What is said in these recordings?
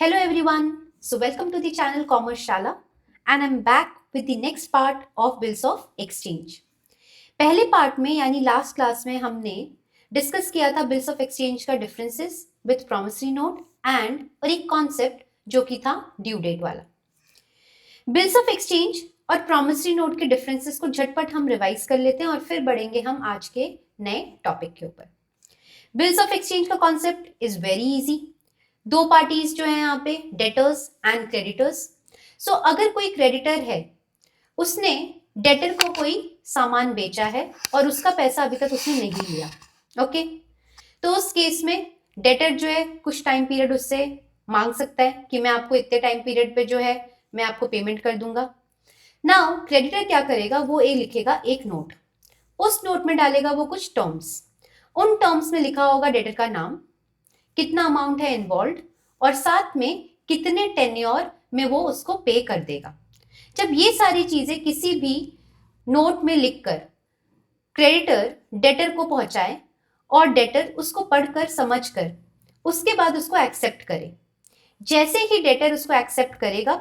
Hello everyone. So welcome to the channel Commerce Shala and I'm back with the next part of Bills of Exchange. पहले part में यानी last class में हमने discuss किया था bills of exchange का differences with promissory note and और एक कॉन्सेप्ट जो कि था ड्यू डेट वाला। बिल्स ऑफ एक्सचेंज और प्रॉमिसरी नोट के डिफरेंसेस को झटपट हम रिवाइज कर लेते हैं और फिर बढ़ेंगे हम आज के नए टॉपिक के ऊपर। बिल्स ऑफ एक्सचेंज का कॉन्सेप्ट इज वेरी इजी। दो पार्टीज जो है यहाँ पे डेटर्स एंड क्रेडिटर्स। सो अगर कोई क्रेडिटर है, उसने डेटर को कोई सामान बेचा है और उसका पैसा अभी तक उसने नहीं लिया, ओके, तो उस केस में डेटर जो है कुछ टाइम पीरियड उससे मांग सकता है कि मैं आपको इतने टाइम पीरियड पे जो है मैं आपको पेमेंट कर दूंगा। नाउ क्रेडिटर क्या करेगा, वो लिखेगा एक नोट। उस नोट में डालेगा वो कुछ टर्म्स। उन टर्म्स में लिखा होगा डेटर का नाम, कितना अमाउंट है इन्वॉल्व और साथ में कितने टेन्योर में वो उसको पे कर देगा। जब ये सारी चीजें किसी भी नोट में लिखकर क्रेडिटर डेटर को पहुंचाए और डेटर उसको पढ़कर समझकर उसके बाद उसको एक्सेप्ट करे, जैसे ही डेटर उसको एक्सेप्ट करेगा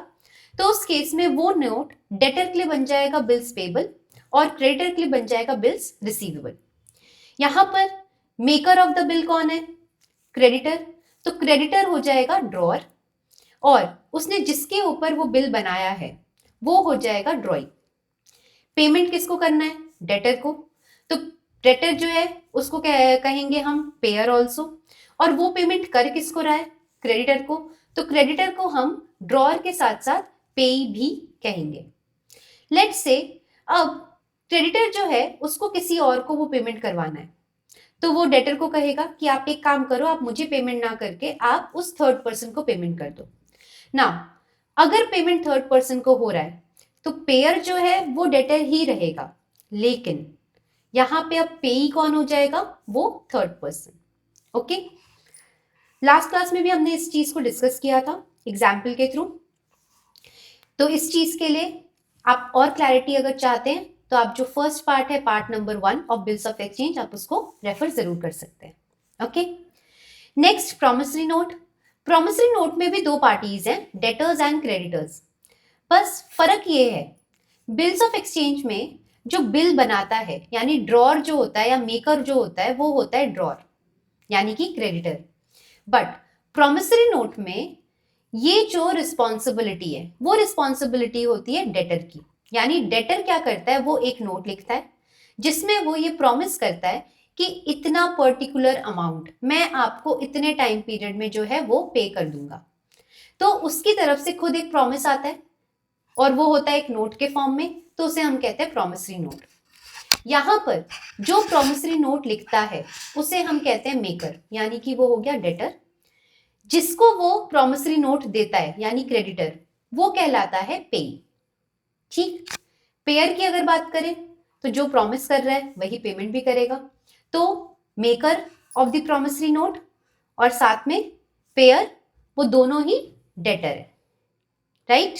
तो उस केस में वो नोट डेटर के लिए बन जाएगा बिल्स पेबल और क्रेडिटर के लिए बन जाएगा बिल्स रिसीवेबल। यहां पर मेकर ऑफ द बिल कौन है? क्रेडिटर। तो क्रेडिटर हो जाएगा ड्रॉअर और उसने जिसके ऊपर वो बिल बनाया है वो हो जाएगा ड्रॉइंग। पेमेंट किसको करना है? डेटर को। तो डेटर जो है उसको कहेंगे हम पेयर ऑल्सो, और वो पेमेंट कर किसको रहा है? क्रेडिटर को। तो क्रेडिटर को हम ड्रॉअर के साथ साथ पेई भी कहेंगे। लेट्स से अब क्रेडिटर जो है उसको किसी और को वो पेमेंट करवाना है, तो वो डेटर को कहेगा कि आप एक काम करो, आप मुझे पेमेंट ना करके आप उस थर्ड पर्सन को पेमेंट कर दो ना। अगर पेमेंट थर्ड पर्सन को हो रहा है तो पेयर जो है वो डेटर ही रहेगा, लेकिन यहां पे अब पेई कौन हो जाएगा? वो third person. Okay, last class में भी हमने इस चीज को डिस्कस किया था एग्जाम्पल के थ्रू। तो इस चीज के लिए आप और क्लैरिटी अगर चाहते हैं तो आप जो फर्स्ट पार्ट है, part number 1 of bills of exchange, आप उसको रेफर जरूर कर सकते हैं। Okay, next promissory note. Promissory note में भी दो पार्टीज हैं, डेटर्स एंड क्रेडिटर्स। बस फर्क ये है, बिल्स ऑफ एक्सचेंज में जो बिल बनाता है यानी ड्रॉअर जो होता है या मेकर जो होता है वो होता है ड्रॉअर यानी कि क्रेडिटर। बट प्रॉमिसरी नोट में ये जो रिस्पॉन्सिबिलिटी है वो रिस्पॉन्सिबिलिटी होती है डेटर की। यानी डेटर क्या करता है, वो एक नोट लिखता है जिसमें वो ये प्रॉमिस करता है कि इतना पर्टिकुलर अमाउंट मैं आपको इतने टाइम पीरियड में जो है वो पे कर दूंगा। तो उसकी तरफ से खुद एक प्रॉमिस आता है और वो होता है एक नोट के फॉर्म में, तो उसे हम कहते हैं प्रॉमिसरी नोट। यहां पर जो प्रॉमिसरी नोट लिखता है उसे हम कहते हैं मेकर, यानी कि वो हो गया डेटर। जिसको वो प्रॉमिसरी नोट देता है यानी क्रेडिटर, वो कहलाता है पेई। ठीक, पेयर की अगर बात करें तो जो प्रॉमिस कर रहा है वही पेमेंट भी करेगा, तो maker of the promissory note और साथ में पेयर, वो दोनों ही डेटर है। राइट,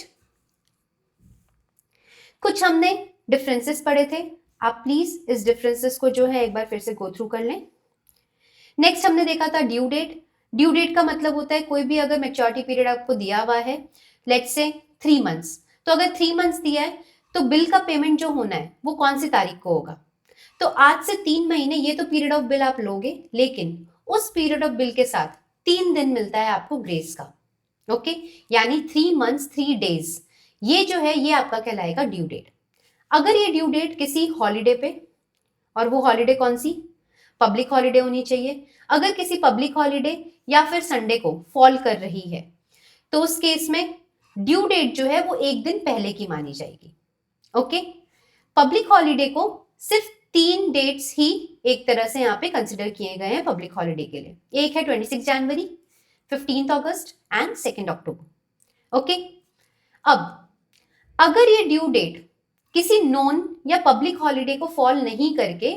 कुछ हमने डिफरेंसेस पढ़े थे, आप प्लीज इस डिफरेंसेस को जो है एक बार फिर से गो थ्रू कर लें। नेक्स्ट हमने देखा था ड्यू डेट। ड्यू डेट का मतलब होता है कोई भी अगर मैच्योरिटी पीरियड आपको दिया हुआ है, लेट्स से 3 मंथ्स, तो अगर 3 मंथ्स दिया है तो बिल का पेमेंट जो होना है वो कौन सी तारीख को होगा? तो आज से 3 महीने ये तो पीरियड ऑफ बिल आप लोगे, लेकिन उस पीरियड ऑफ बिल के साथ 3 दिन मिलता है आपको ग्रेस का। ओके, यानी 3 मंथ्स 3 डेज, ये जो है ये आपका कहलाएगा ड्यू डेट। अगर ये ड्यू डेट किसी हॉलीडे पे, और वो हॉलीडे कौन सी? पब्लिक हॉलीडे होनी चाहिए। अगर किसी पब्लिक हॉलीडे या फिर संडे को फॉल कर रही है तो उस केस में ड्यू डेट जो है वो एक दिन पहले की मानी जाएगी। ओके, पब्लिक हॉलीडे को सिर्फ 3 डेट्स ही एक तरह से यहाँ पे कंसिडर किए गए हैं पब्लिक हॉलीडे के लिए। एक है 26 जनवरी, 15 अगस्त एंड 2 अक्टूबर। ओके, अब अगर ये ड्यू डेट किसी नॉन या पब्लिक हॉलीडे को फॉल नहीं करके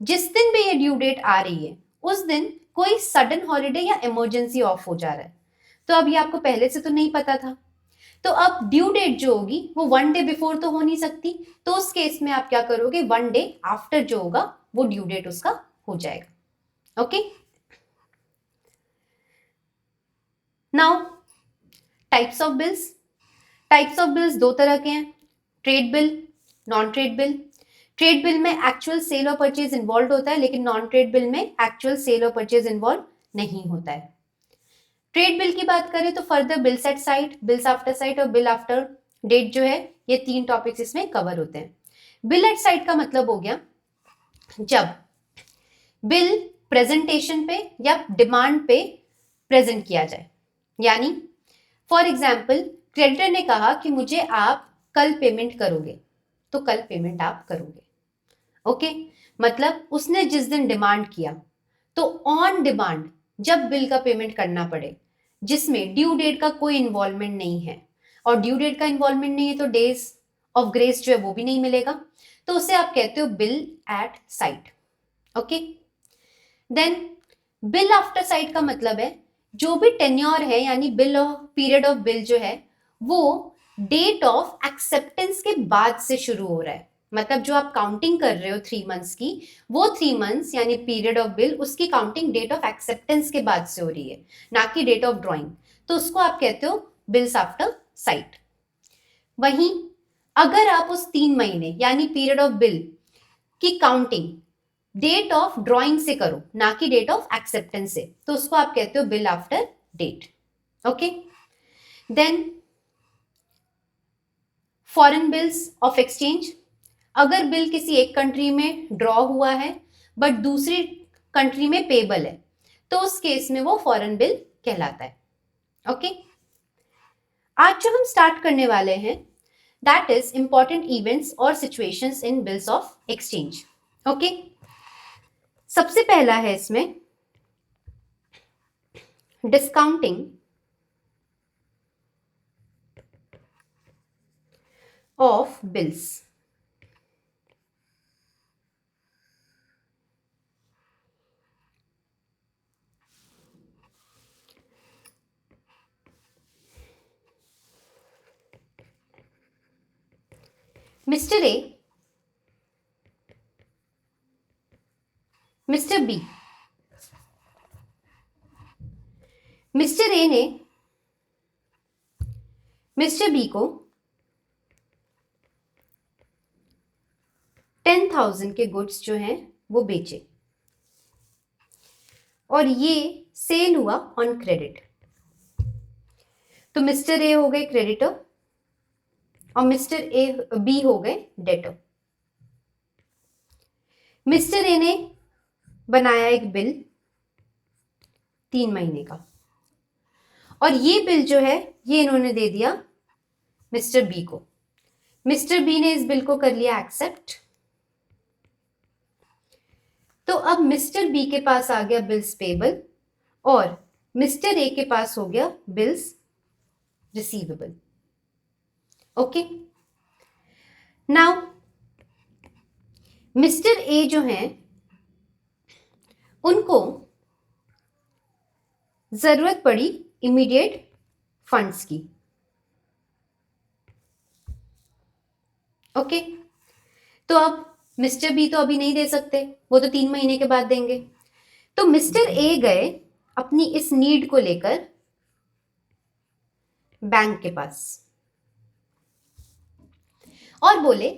जिस दिन भी ये ड्यू डेट आ रही है उस दिन कोई सडन हॉलीडे या इमरजेंसी ऑफ हो जा रहा है, तो अब ये आपको पहले से तो नहीं पता था, तो अब ड्यू डेट जो होगी वो 1 डे बिफोर तो हो नहीं सकती, तो उस केस में आप क्या करोगे, 1 डे आफ्टर जो होगा वो ड्यू डेट उसका हो जाएगा। Okay, now types of bills, types of bills दो तरह के हैं, trade bill, non trade bill. Trade bill में एक्चुअल सेल और परचेज इन्वॉल्व होता है, लेकिन नॉन ट्रेड बिल में एक्चुअल सेल और परचेज इन्वॉल्व नहीं होता है। ट्रेड बिल की बात करें तो further bills at sight, bills after sight और बिल आफ्टर डेट जो है, ये 3 टॉपिक्स इसमें कवर होते हैं। बिल एट साइट का मतलब हो गया जब बिल प्रेजेंटेशन पे या डिमांड पे प्रेजेंट किया जाए, यानी फॉर एग्जाम्पल क्रेडिटर ने कहा कि मुझे आप कल पेमेंट करोगे, तो कल पेमेंट आप करोगे। ओके, मतलब उसने जिस दिन डिमांड किया, तो ऑन डिमांड जब बिल का पेमेंट करना पड़े, जिसमें ड्यू डेट का कोई इन्वॉल्वमेंट नहीं है, और ड्यू डेट का इन्वॉल्वमेंट नहीं है तो डेज ऑफ ग्रेस जो है वो भी नहीं मिलेगा, तो उसे आप कहते हो bill at sight. Okay, then bill after sight का मतलब है जो भी टेन्योर है, यानी bill of period of bill जो है वो डेट ऑफ एक्सेप्टेंस के बाद से शुरू हो रहा है। मतलब जो आप काउंटिंग कर रहे हो 3 मंथ्स की, वो 3 मंथ्स यानी पीरियड ऑफ बिल, उसकी काउंटिंग डेट ऑफ एक्सेप्टेंस के बाद से हो रही है, ना कि डेट ऑफ ड्रॉइंग, तो उसको आप कहते हो बिल्स आफ्टर साइट। वहीं अगर आप उस 3 महीने यानी पीरियड ऑफ बिल की काउंटिंग डेट ऑफ ड्रॉइंग से करो, ना कि डेट ऑफ एक्सेप्टेंस से, तो उसको आप कहते हो bill after date. Okay, then foreign bills of exchange, अगर बिल किसी एक कंट्री में ड्रॉ हुआ है बट दूसरी कंट्री में पेबल है, तो उस केस में वो फॉरेन बिल कहलाता है। ओके, आज जो हम स्टार्ट करने वाले हैं दैट इज इंपॉर्टेंट इवेंट्स और situations in bills of exchange. Okay, सबसे पहला है इसमें discounting of bills. Mister A, mister B, mister A ने मिस्टर बी को 10,000 के गुड्स जो हैं वो बेचे, और ये सेल हुआ ऑन क्रेडिट। तो मिस्टर ए हो गए क्रेडिटर और मिस्टर ए बी हो गए डेटर। मिस्टर ए ने बनाया एक बिल 3 महीने का, और ये बिल जो है ये इन्होंने दे दिया मिस्टर बी को। मिस्टर बी ने इस बिल को कर लिया एक्सेप्ट, तो अब मिस्टर बी के पास आ गया बिल्स पेबल और मिस्टर ए के पास हो गया bills receivable. Okay, now mister A जो हैं उनको जरूरत पड़ी इमीडिएट फंड्स की। ओके, तो अब मिस्टर बी तो अभी नहीं दे सकते, वो तो 3 महीने के बाद देंगे, तो मिस्टर ए गए अपनी इस नीड को लेकर बैंक के पास और बोले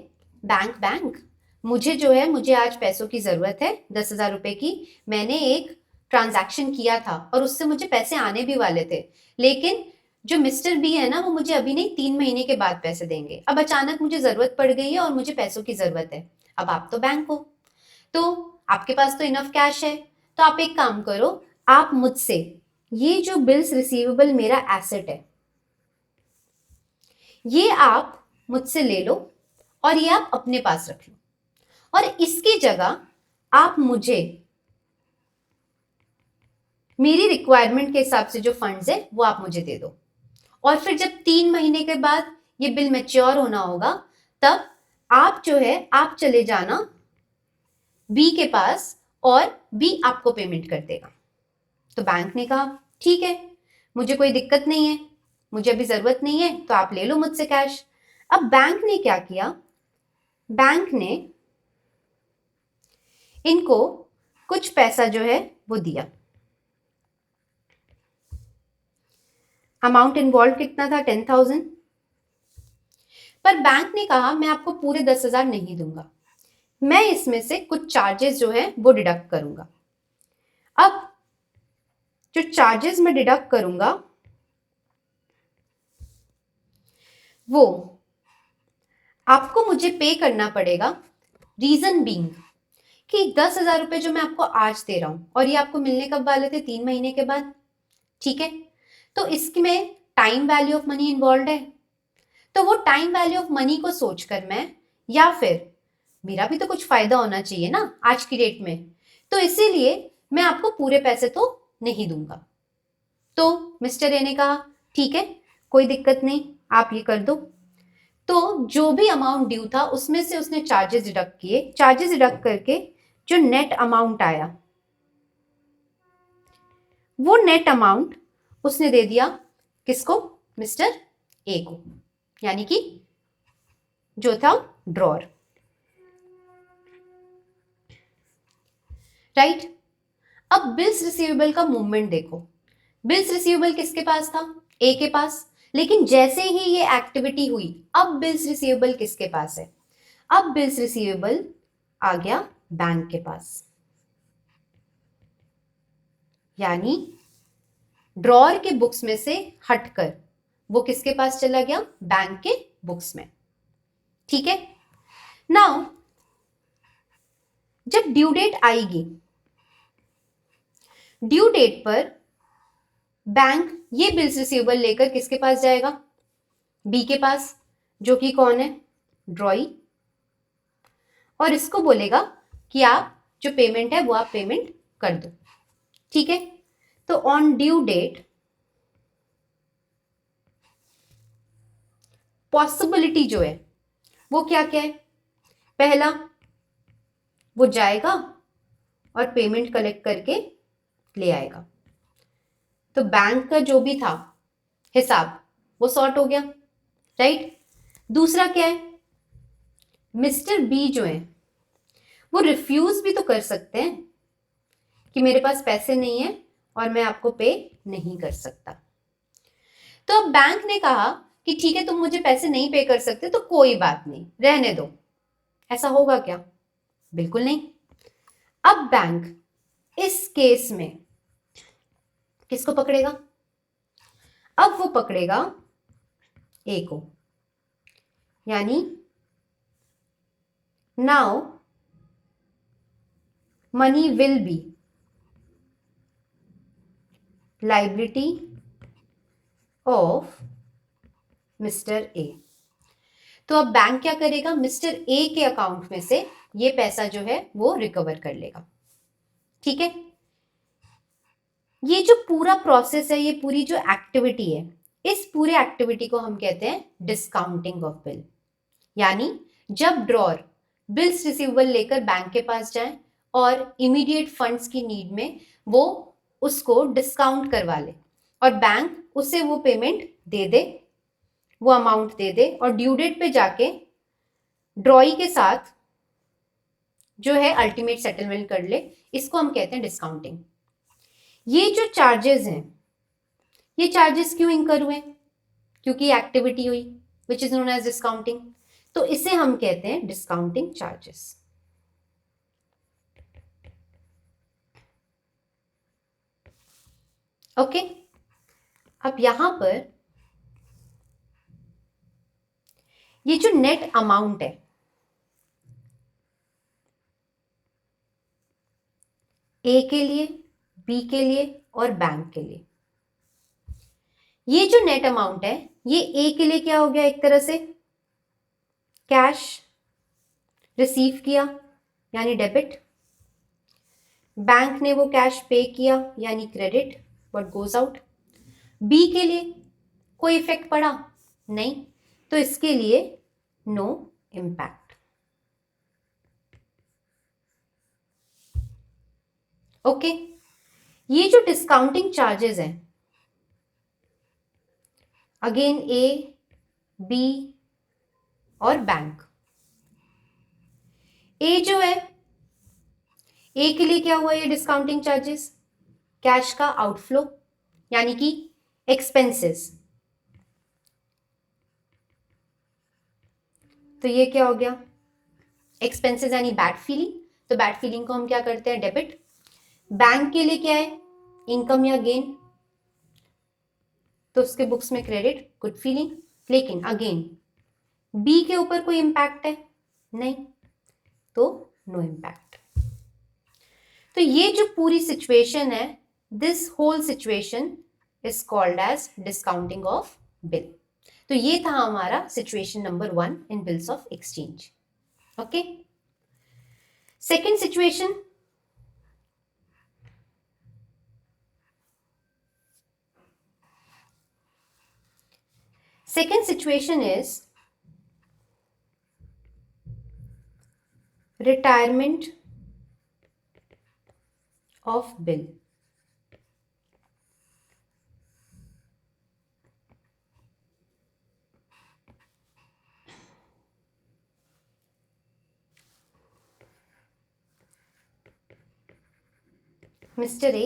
बैंक बैंक मुझे जो है, मुझे आज पैसों की जरूरत है 10,000 रुपए की, मैंने एक ट्रांजैक्शन किया था और उससे मुझे पैसे आने भी वाले थे, लेकिन जो मिस्टर बी है ना वो मुझे अभी नहीं 3 महीने के बाद पैसे देंगे, अब अचानक मुझे जरूरत पड़ गई है और मुझे पैसों की जरूरत है। अब आप तो बैंक हो, तो आपके पास तो इनफ कैश है, तो आप एक काम करो, आप मुझसे ये जो बिल्स रिसीवेबल मेरा एसेट है ये आप मुझसे ले लो और ये आप अपने पास रख लो, और इसकी जगह आप मुझे मेरी रिक्वायरमेंट के हिसाब से जो फंड्स है वो आप मुझे दे दो, और फिर जब 3 महीने के बाद ये बिल मैच्योर होना होगा तब आप जो है आप चले जाना बी के पास और बी आपको पेमेंट कर देगा। तो बैंक ने कहा ठीक है, मुझे कोई दिक्कत नहीं है, मुझे अभी जरूरत नहीं है, तो आप ले लो मुझसे कैश। अब बैंक ने क्या किया, बैंक ने इनको कुछ पैसा जो है वो दिया। अमाउंट इन्वॉल्व कितना था? 10,000। पर बैंक ने कहा मैं आपको पूरे 10,000 नहीं दूंगा, मैं इसमें से कुछ चार्जेस जो है वो डिडक्ट करूंगा। अब जो चार्जेस मैं डिडक्ट करूंगा वो आपको मुझे पे करना पड़ेगा। रीजन बीइंग कि 10,000 रुपए जो मैं आपको आज दे रहा हूं और ये आपको मिलने कब वाले थे? 3 महीने के बाद। ठीक है, तो इसमें time value of money involve है, तो वो टाइम वैल्यू ऑफ मनी को सोचकर मैं, या फिर मेरा भी तो कुछ फायदा होना चाहिए ना आज की डेट में, तो इसीलिए मैं आपको पूरे पैसे तो नहीं दूंगा। तो मिस्टर ए ने कहा ठीक है, कोई दिक्कत नहीं, आप ये कर दो। तो जो भी अमाउंट ड्यू था उसमें से उसने चार्जेस डिडक्ट किए। चार्जेस डिडक्ट करके जो नेट अमाउंट आया, वो नेट अमाउंट उसने दे दिया किसको? मिस्टर ए को, यानी कि जो था ड्रॉर। राइट। अब बिल्स रिसीवेबल का मूवमेंट देखो। बिल्स रिसीवेबल किसके पास था? ए के पास। लेकिन जैसे ही ये एक्टिविटी हुई, अब बिल्स रिसीवेबल किसके पास है? अब बिल्स रिसीवेबल आ गया बैंक के पास, यानी ड्रॉर के बुक्स में से हटकर वो किसके पास चला गया? बैंक के बुक्स में। ठीक है। नाउ जब ड्यू डेट आएगी, ड्यू डेट पर बैंक ये बिल्स रिसीवेबल लेकर किसके पास जाएगा? बी के पास, जो कि कौन है? ड्रॉई। और इसको बोलेगा कि आप जो पेमेंट है वो आप पेमेंट कर दो। ठीक है, तो ऑन ड्यू डेट पॉसिबिलिटी जो है वो क्या क्या है? पहला, वो जाएगा और पेमेंट कलेक्ट करके ले आएगा, तो बैंक का जो भी था हिसाब वो सॉर्ट हो गया। राइट। दूसरा क्या है? मिस्टर बी जो है वो रिफ्यूज भी तो कर सकते हैं कि मेरे पास पैसे नहीं है और मैं आपको पे नहीं कर सकता। तो अब बैंक ने कहा कि ठीक है, तुम मुझे पैसे नहीं पे कर सकते तो कोई बात नहीं, रहने दो। ऐसा होगा क्या? बिल्कुल नहीं। अब बैंक इस केस में किसको पकड़ेगा? अब वो पकड़ेगा ए को, यानी now money will be liability of mister A. तो अब बैंक क्या करेगा? मिस्टर ए के अकाउंट में से ये पैसा जो है वो रिकवर कर लेगा। ठीक है, ये जो पूरा प्रोसेस है, ये पूरी जो एक्टिविटी है, इस पूरे एक्टिविटी को हम कहते हैं डिस्काउंटिंग ऑफ बिल। यानी जब ड्रॉर बिल्स रिसीवेबल लेकर बैंक के पास जाए और इमीडिएट फंड्स की नीड में वो उसको डिस्काउंट करवा ले और बैंक उसे वो पेमेंट दे दे, वो अमाउंट दे दे, और ड्यू डेट पे जाके ड्रॉई के साथ जो है अल्टीमेट सेटलमेंट कर ले, इसको हम कहते हैं डिस्काउंटिंग। ये जो चार्जेस हैं, ये चार्जेस क्यों इंकर हुए? क्योंकि एक्टिविटी हुई which is known as discounting, तो इसे हम कहते हैं डिस्काउंटिंग चार्जेस। ओके। अब यहां पर ये जो नेट अमाउंट है, ए के लिए, बी के लिए और बैंक के लिए, ये जो नेट अमाउंट है ये ए के लिए क्या हो गया? एक तरह से कैश रिसीव किया यानी डेबिट, बैंक ने वो कैश पे किया यानी credit, what goes out. B के लिए कोई इफेक्ट पड़ा? नहीं, तो इसके लिए नो इम्पैक्ट। ओके। ये जो डिस्काउंटिंग चार्जेस हैं, अगेन ए, बी और बैंक। ए जो है, ए के लिए क्या हुआ? ये डिस्काउंटिंग चार्जेस कैश का आउटफ्लो यानी कि एक्सपेंसेस, तो ये क्या हो गया, एक्सपेंसेस यानी बैड फीलिंग, तो बैड फीलिंग को हम क्या करते हैं, डेबिट। बैंक के लिए क्या है, इनकम या गेन, तो उसके बुक्स में क्रेडिट, गुड फीलिंग। लेकिन अगेन बी के ऊपर कोई इंपैक्ट है नहीं, तो नो इंपैक्ट। तो ये जो पूरी सिचुएशन है, this whole situation is called as discounting of bill. तो ये था हमारा situation number 1 in bills of exchange. Okay, second situation, second situation is retirement of bill. Mister A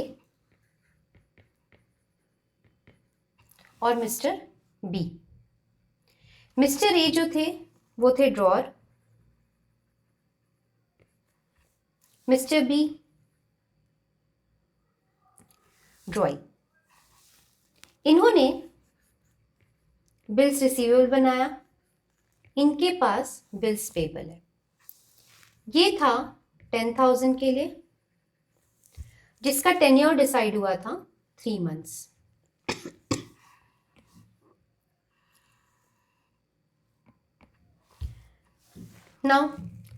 और मिस्टर बी। मिस्टर ए जो थे वो थे ड्रॉअर, मिस्टर बी ड्रॉई। इन्होंने बिल्स रिसीवेबल बनाया, इनके पास बिल्स पेबल है। ये था 10,000 के लिए, जिसका टेन्योर डिसाइड हुआ था 3 months। नाउ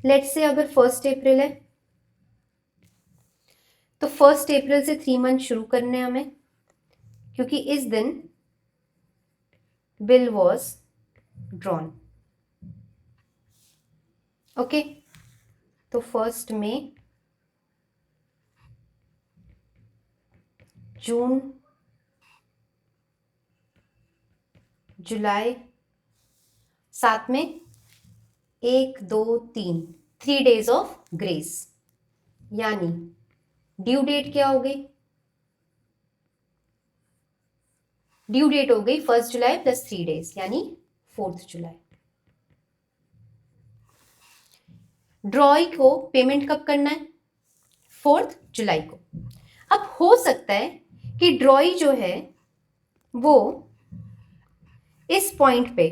लेट्स से अगर 1 अप्रैल है, तो 1 अप्रैल से 3 months शुरू करने हमें, क्योंकि इस दिन बिल वॉज ड्रॉन। ओके, तो 1 मई, जून, जुलाई, साथ में 1, 2, 3 3 days ऑफ ग्रेस, यानी ड्यू डेट क्या हो गई, ड्यू डेट हो गई 1 जुलाई प्लस 3 days यानी 4 जुलाई। ड्रॉई को पेमेंट कब करना है, 4 जुलाई को। अब हो सकता है कि ड्रॉई जो है वो इस पॉइंट पे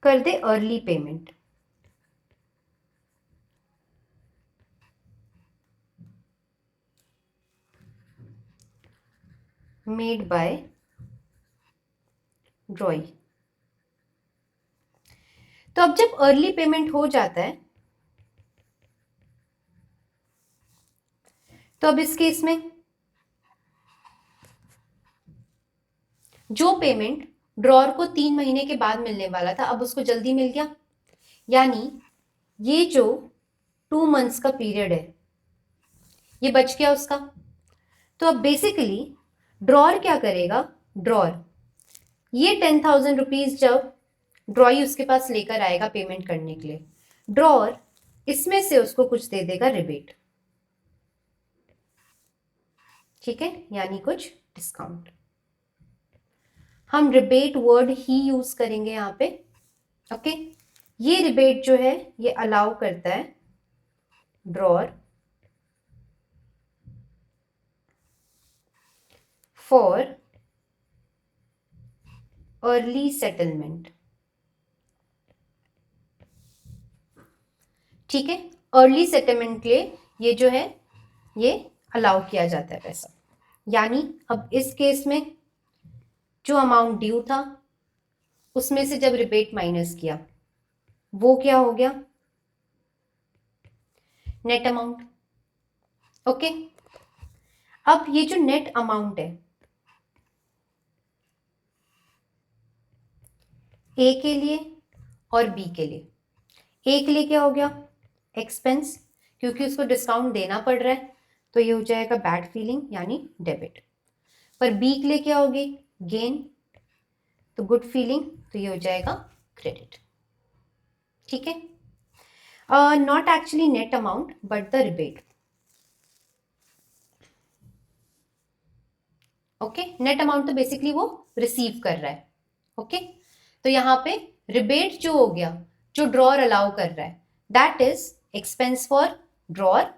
कर दे early payment, made by drawee. तो अब जब अर्ली पेमेंट हो जाता है, तो अब इस केस में जो पेमेंट ड्रॉअर को 3 महीने के बाद मिलने वाला था, अब उसको जल्दी मिल गया, यानी ये जो 2 months का पीरियड है ये बच गया उसका। तो अब बेसिकली ड्रॉअर क्या करेगा, ड्रॉअर ये 10,000 रुपीज जब ड्रॉई उसके पास लेकर आएगा पेमेंट करने के लिए, ड्रॉअर इसमें से उसको कुछ दे देगा रिबेट, ठीक है, यानी कुछ डिस्काउंट। हम रिबेट वर्ड ही यूज करेंगे यहां पे। ओके, ये रिबेट जो है ये अलाउ करता है ड्रॉअर फॉर अर्ली सेटलमेंट, ठीक है, अर्ली सेटलमेंट के लिए ये जो है ये अलाउ किया जाता है पैसा। यानी अब इस केस में जो अमाउंट ड्यू था उसमें से जब रिबेट माइनस किया वो क्या हो गया, नेट अमाउंट। ओके, अब ये जो नेट अमाउंट है ए के लिए और बी के लिए, ए के लिए क्या हो गया, एक्सपेंस, क्योंकि उसको डिस्काउंट देना पड़ रहा है तो ये हो जाएगा बैड फीलिंग यानी डेबिट। पर बी के लिए क्या होगी, गेन, तो गुड फीलिंग, तो ये हो जाएगा क्रेडिट, ठीक है। Not actually net amount but the rebate. Okay, net amount तो बेसिकली वो रिसीव कर रहा है। ओके, तो यहाँ पे रिबेट जो हो गया, जो ड्रॉअर अलाउ कर रहा है, that is expense for drawer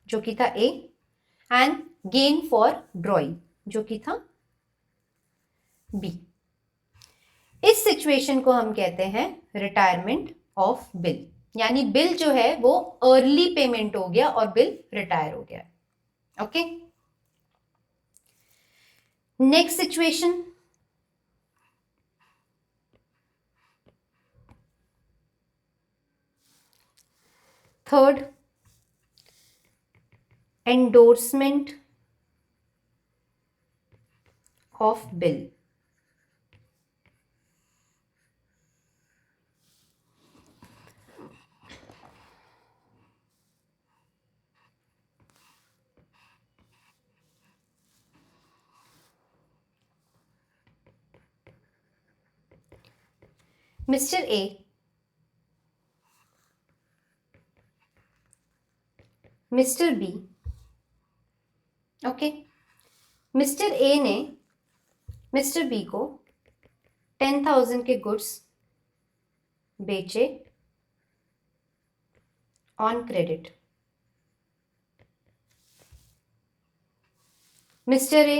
जो कि था ए, एंड गेन फॉर ड्रॉई जो कि था बी। इस सिचुएशन को हम कहते हैं रिटायरमेंट ऑफ बिल, यानी बिल जो है वो अर्ली पेमेंट हो गया और बिल रिटायर हो गया। Okay, next situation, third, endorsement of bill. Mister A mister B, okay, mister A ने मिस्टर बी को 10,000 के गुड्स बेचे ऑन क्रेडिट। मिस्टर ए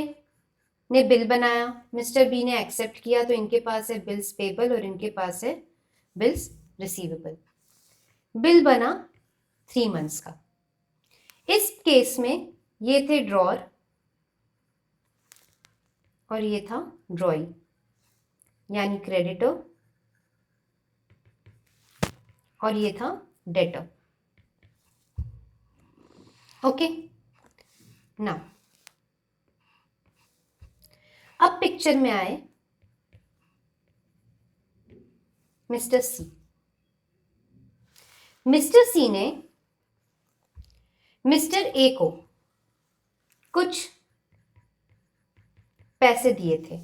ने बिल बनाया, मिस्टर बी ने एक्सेप्ट किया, तो इनके पास है बिल्स पेबल और इनके पास है बिल्स रिसीवेबल। बिल बना 3 मंथ्स का। इस केस में ये थे ड्रॉअर और ये था ड्रॉई, यानी क्रेडिटर, और ये था डेटर। ओके, नाउ अब पिक्चर में आए मिस्टर सी। मिस्टर सी ने मिस्टर ए को कुछ पैसे दिए थे।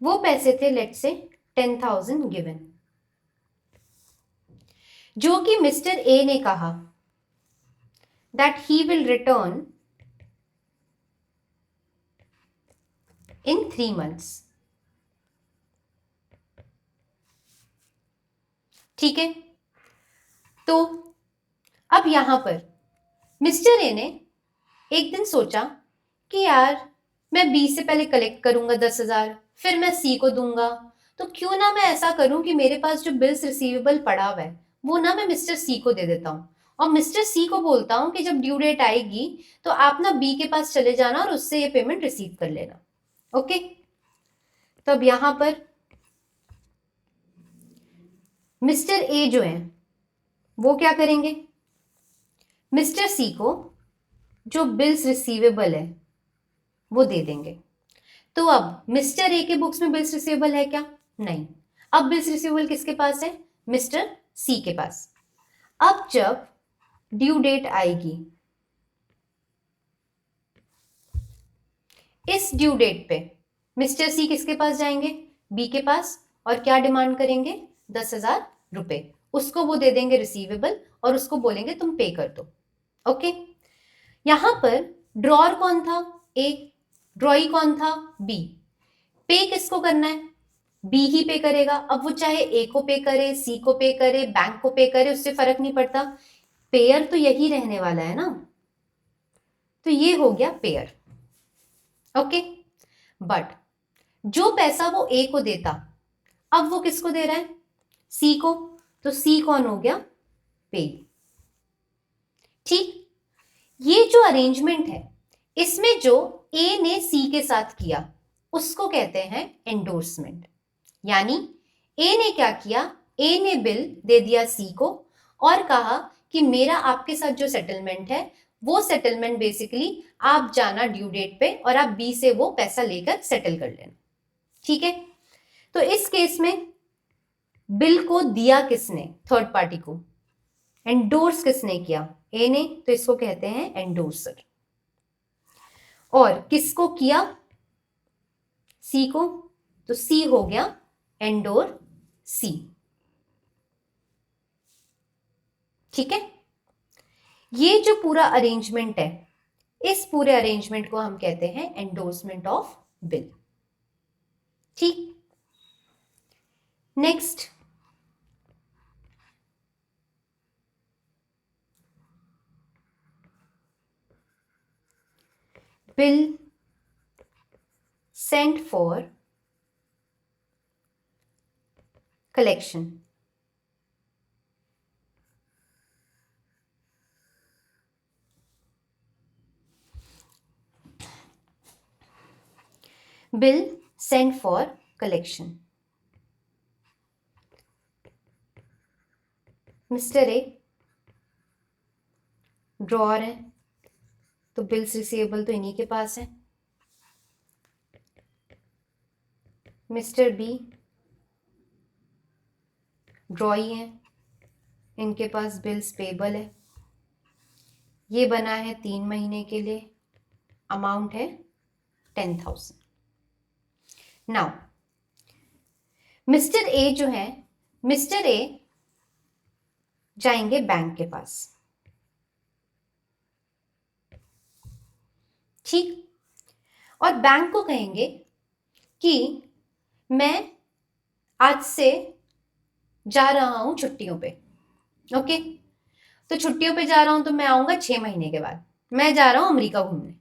वो पैसे थे लेट्स से 10,000 गिवन, जो कि मिस्टर ए ने कहा that he will return in 3 months। ठीक है, तो अब यहां पर मिस्टर ए ने एक दिन सोचा कि यार मैं बी से पहले कलेक्ट करूंगा 10,000, फिर मैं सी को दूंगा, तो क्यों ना मैं ऐसा करूं कि मेरे पास जो बिल्स रिसीवेबल पड़ा हुआ है वो ना मैं मिस्टर सी को दे देता हूं, और मिस्टर सी को बोलता हूं कि जब ड्यू डेट आएगी तो आप ना बी के पास चले जाना और उससे ये पेमेंट रिसीव कर लेना। ओके, तो अब यहां पर मिस्टर ए जो है वो क्या करेंगे, मिस्टर सी को जो बिल्स रिसीवेबल है वो दे देंगे। तो अब मिस्टर ए के बुक्स में बिल्स रिसीवेबल है क्या? नहीं। अब बिल्स रिसीवेबल किसके पास है? मिस्टर सी के पास। अब जब ड्यू डेट आएगी, इस ड्यू डेट पे मिस्टर सी किसके पास जाएंगे? बी के पास, और क्या डिमांड करेंगे? 10,000 रुपए। उसको वो दे देंगे रिसीवेबल और उसको बोलेंगे तुम पे कर दो। ओके, यहां पर ड्रॉअर कौन था? ए। ड्रॉई कौन था? बी। पे किसको करना है? बी ही पे करेगा। अब वो चाहे ए को पे करे, सी को पे करे, बैंक को पे करे, उससे फर्क नहीं पड़ता, पेयर तो यही रहने वाला है ना। तो ये हो गया पेयर। ओके, बट जो पैसा वो ए को देता, अब वो किसको दे रहा है? सी को। तो सी कौन हो गया? पे। ठीक, ये जो अरेंजमेंट है इसमें जो ए ने सी के साथ किया उसको कहते हैं एंडोर्समेंट। यानी ए ने क्या किया? ए ने बिल दे दिया सी को और कहा कि मेरा आपके साथ जो सेटलमेंट है वो सेटलमेंट बेसिकली आप जाना ड्यू डेट पे और आप बी से वो पैसा लेकर सेटल कर लेना। ठीक है, तो इस केस में बिल को दिया किसने? थर्ड पार्टी को। एंडोर्स किसने किया? ए ने, तो इसको कहते हैं एंडोर्सर। और किसको किया? सी को, तो सी हो गया एंडोर सी। ठीक है, ये जो पूरा अरेंजमेंट है, इस पूरे अरेंजमेंट को हम कहते हैं एंडोर्समेंट ऑफ बिल। ठीक, next bill sent for collection. Bill sent for collection. Mister A drawer है, तो बिल्स रिसीवेबल तो इन्हीं के पास है। मिस्टर बी ड्रॉई है, इनके पास बिल्स पेबल है। ये बना है 3 महीने के लिए, अमाउंट है 10,000। नाउ मिस्टर ए जो है, मिस्टर ए जाएंगे बैंक के पास, ठीक, और बैंक को कहेंगे कि मैं आज से जा रहा हूं छुट्टियों पे। ओके, तो छुट्टियों पे जा रहा हूं तो मैं आऊंगा 6 महीने के बाद, मैं जा रहा हूं अमेरिका घूमने।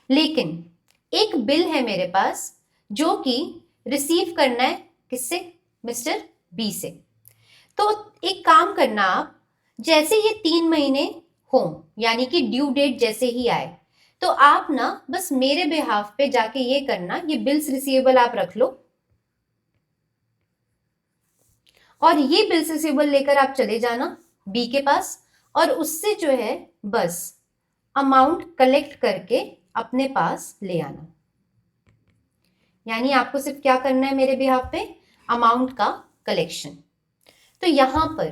लेकिन एक बिल है मेरे पास जो कि रिसीव करना है, किससे? मिस्टर बी से। तो एक काम करना आप, जैसे ये 3 महीने हो, यानी कि ड्यू डेट जैसे ही आए, तो आप ना बस मेरे बिहाफ पे जाके ये करना, ये बिल्स रिसीवेबल आप रख लो और ये बिल्स रिसीवेबल लेकर आप चले जाना बी के पास, और उससे जो है बस अमाउंट कलेक्ट करके अपने पास ले आना। यानी आपको सिर्फ क्या करना है मेरे बिहाफ पे? अमाउंट का कलेक्शन। तो यहां पर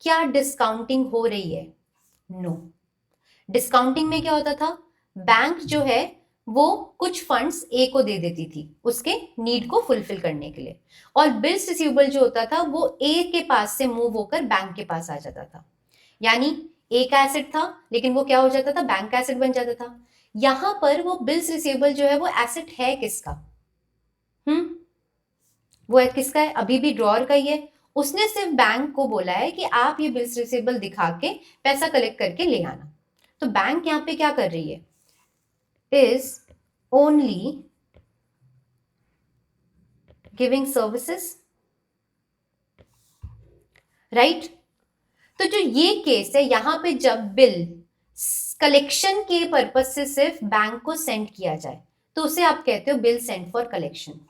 क्या डिस्काउंटिंग हो रही है? नो। डिस्काउंटिंग में क्या होता था? बैंक जो है वो कुछ फंड्स ए को दे देती थी उसके नीड को फुलफिल करने के लिए, और बिल्स रिसीवेबल जो होता था वो ए के पास से मूव होकर बैंक के पास आ जाता था। यानी ए का एसेट था लेकिन वो क्या हो जाता था? बैंक का एसेट बन जाता था। यहां पर वो बिल्स रिसीवेबल जो है वो एसेट है किसका? वो किसका है? अभी भी ड्रॉअर का ही है। उसने सिर्फ बैंक को बोला है कि आप ये बिल्स रिसीवेबल दिखा के पैसा कलेक्ट करके ले आना। तो बैंक यहां पे क्या कर रही है? Is only giving services, right. तो जो ये केस है यहां पे, जब बिल कलेक्शन के पर्पज से सिर्फ बैंक को सेंड किया जाए तो उसे आप कहते हो बिल सेंड फॉर कलेक्शन।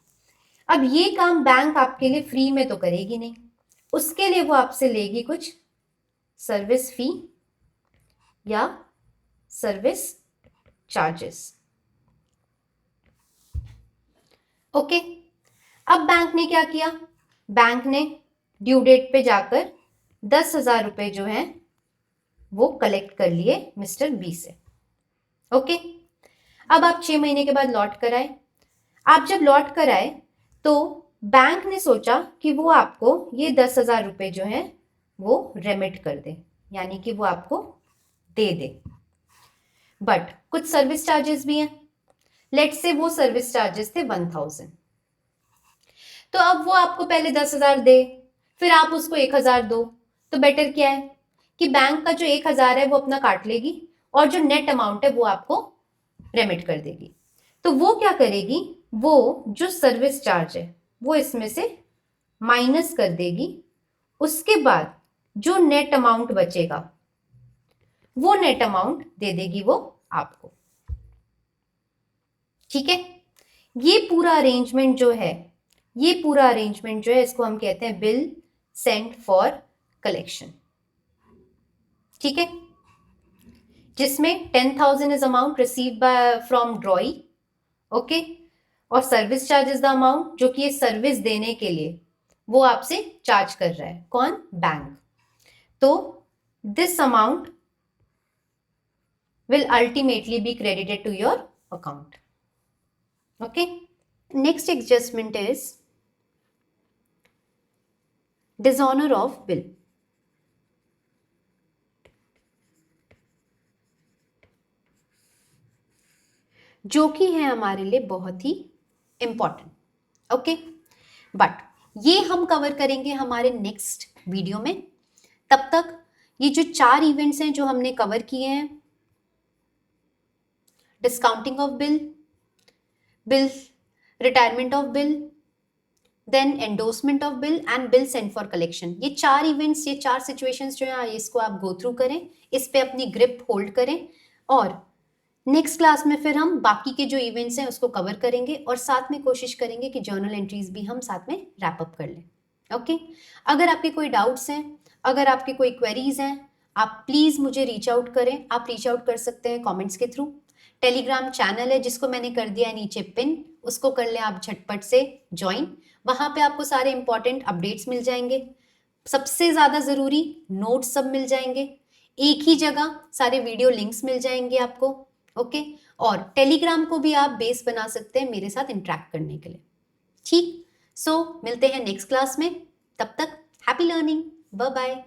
अब ये काम बैंक आपके लिए फ्री में तो करेगी नहीं, उसके लिए वो आपसे लेगी कुछ सर्विस फी या सर्विस चार्जेस। ओके, अब बैंक ने क्या किया? बैंक ने ड्यू डेट पे जाकर 10,000 रुपए जो है वो कलेक्ट कर लिए मिस्टर बी से। ओके, अब आप 6 महीने के बाद लौट कर आए। आप जब लौट कर आए तो बैंक ने सोचा कि वो आपको ये 10,000 रुपए जो है वो रेमिट कर दे, यानी कि वो आपको दे दे। बट कुछ सर्विस चार्जेस भी हैं। लेट से वो सर्विस चार्जेस थे 1,000, तो अब वो आपको पहले 10,000 दे, फिर आप उसको 1,000 दो। तो बेटर क्या है कि बैंक का जो 1,000 है वो अपना काट लेगी और जो नेट अमाउंट है वो आपको रेमिट कर देगी। तो वो क्या करेगी? वो जो सर्विस चार्ज है वो इसमें से माइनस कर देगी। उसके बाद जो नेट अमाउंट बचेगा वो नेट अमाउंट दे देगी वो आपको। ठीक है, ये पूरा अरेंजमेंट जो है, ये पूरा अरेंजमेंट जो है इसको हम कहते हैं बिल सेंट फॉर कलेक्शन। ठीक है, जिसमें 10,000 is amount receive by from drawee, okay, और service charge is the amount जो कि ये सर्विस देने के लिए वो आपसे चार्ज कर रहा है। कौन? बैंक। तो this amount will ultimately be credited to your account. Okay, next adjustment is dishonor of bill. जो कि है हमारे लिए बहुत ही इंपॉर्टेंट। ओके, बट ये हम कवर करेंगे हमारे नेक्स्ट वीडियो में। तब तक ये जो 4 इवेंट्स हैं जो हमने कवर किए हैं, discounting of bill, bill retirement of bill, then endorsement of bill and bill sent for collection, ये 4 इवेंट्स, ये 4 सिचुएशंस जो है इसको आप गो थ्रू करें, इस पे अपनी ग्रिप होल्ड करें, और नेक्स्ट क्लास में फिर हम बाकी के जो इवेंट्स हैं उसको कवर करेंगे और साथ में कोशिश करेंगे कि जर्नल एंट्रीज भी हम साथ में रैप अप कर लें। ओके, अगर आपके कोई डाउट्स हैं, अगर आपके कोई क्वेरीज हैं, आप प्लीज़ मुझे रीच आउट करें। आप रीच आउट कर सकते हैं कमेंट्स के थ्रू। टेलीग्राम चैनल है जिसको मैंने कर दिया है नीचे पिन, उसको कर लें आप झटपट से ज्वाइन। वहाँ पे आपको सारे इंपॉर्टेंट अपडेट्स मिल जाएंगे, सबसे ज़्यादा ज़रूरी नोट्स सब मिल जाएंगे, एक ही जगह सारे वीडियो लिंक्स मिल जाएंगे आपको। ओके, और टेलीग्राम को भी आप बेस बना सकते हैं मेरे साथ इंटरेक्ट करने के लिए। ठीक, सो मिलते हैं नेक्स्ट क्लास में, तब तक हैप्पी लर्निंग, बाय बाय।